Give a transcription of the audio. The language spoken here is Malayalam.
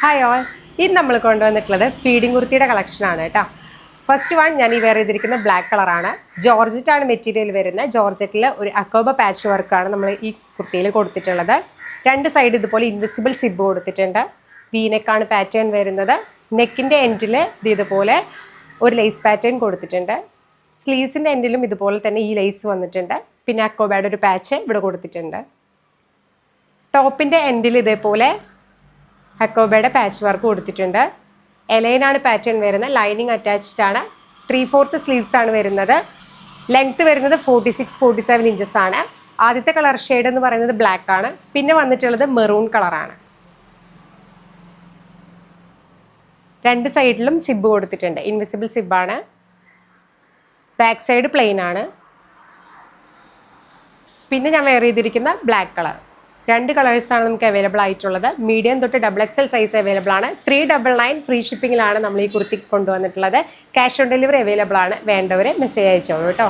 ഹായ് ഓൾ, ഇത് നമ്മൾ കൊണ്ടുവന്നിട്ടുള്ളത് ഫീഡിംഗ് കുർത്തിയുടെ കളക്ഷനാണ് കേട്ടോ. ഫസ്റ്റ് വൺ ഞാൻ ഈ വെയർ ചെയ്തിരിക്കുന്ന ബ്ലാക്ക് കളറാണ്. ജോർജറ്റാണ് മെറ്റീരിയൽ വരുന്നത്. ജോർജറ്റിൽ ഒരു അക്കോബ പാച്ച് വർക്കാണ് നമ്മൾ ഈ കുർത്തിയിൽ കൊടുത്തിട്ടുള്ളത്. രണ്ട് സൈഡ് ഇതുപോലെ ഇൻവിസിബിൾ സിബ് കൊടുത്തിട്ടുണ്ട്. വീനെക്കാണ് പാറ്റേൺ വരുന്നത്. നെക്കിൻ്റെ എൻഡിൽ ഇതുപോലെ ഒരു ലേസ് പാറ്റേൺ കൊടുത്തിട്ടുണ്ട്. സ്ലീവ്സിൻ്റെ എൻഡിലും ഇതുപോലെ തന്നെ ഈ ലേസ് വന്നിട്ടുണ്ട്. പിന്നെ അക്കോബയുടെ ഒരു പാച്ച് ഇവിടെ കൊടുത്തിട്ടുണ്ട്. ടോപ്പിൻ്റെ എൻഡിൽ ഇതേപോലെ അക്കോബയുടെ പാച്ച് വർക്ക് കൊടുത്തിട്ടുണ്ട്. എലൈനാണ് പാറ്റേൺ വരുന്നത്. ലൈനിങ് അറ്റാച്ച്ഡ് ആണ്. 3/4 സ്ലീവ്സ് ആണ് വരുന്നത്. ലെങ്ത് വരുന്നത് 46-47 ഇഞ്ചസ് ആണ്. ആദ്യത്തെ കളർ ഷെയ്ഡ് എന്ന് പറയുന്നത് ബ്ലാക്ക് ആണ്. പിന്നെ വന്നിട്ടുള്ളത് മെറൂൺ കളറാണ്. രണ്ട് സൈഡിലും സിബ് കൊടുത്തിട്ടുണ്ട്. ഇൻവിസിബിൾ സിബാണ്. ബാക്ക് സൈഡ് പ്ലെയിൻ ആണ്. പിന്നെ ഞാൻ വെയർ ചെയ്തിരിക്കുന്ന ബ്ലാക്ക് കളർ. രണ്ട് കളേഴ്സാണ് നമുക്ക് അവൈലബിൾ ആയിട്ടുള്ളത്. മീഡിയം തൊട്ട് XXL സൈസ് അവൈലബിൾ ആണ്. 399 ഫ്രീ ഷിപ്പിങ്ങിലാണ് നമ്മൾ ഈ കുർത്തി കൊണ്ടുവന്നിട്ടുള്ളത്. ക്യാഷ് ഓൺ ഡെലിവറി അവൈലബിൾ ആണ്. വേണ്ടവർ മെസ്സേജ് അയച്ചോളൂ കേട്ടോ.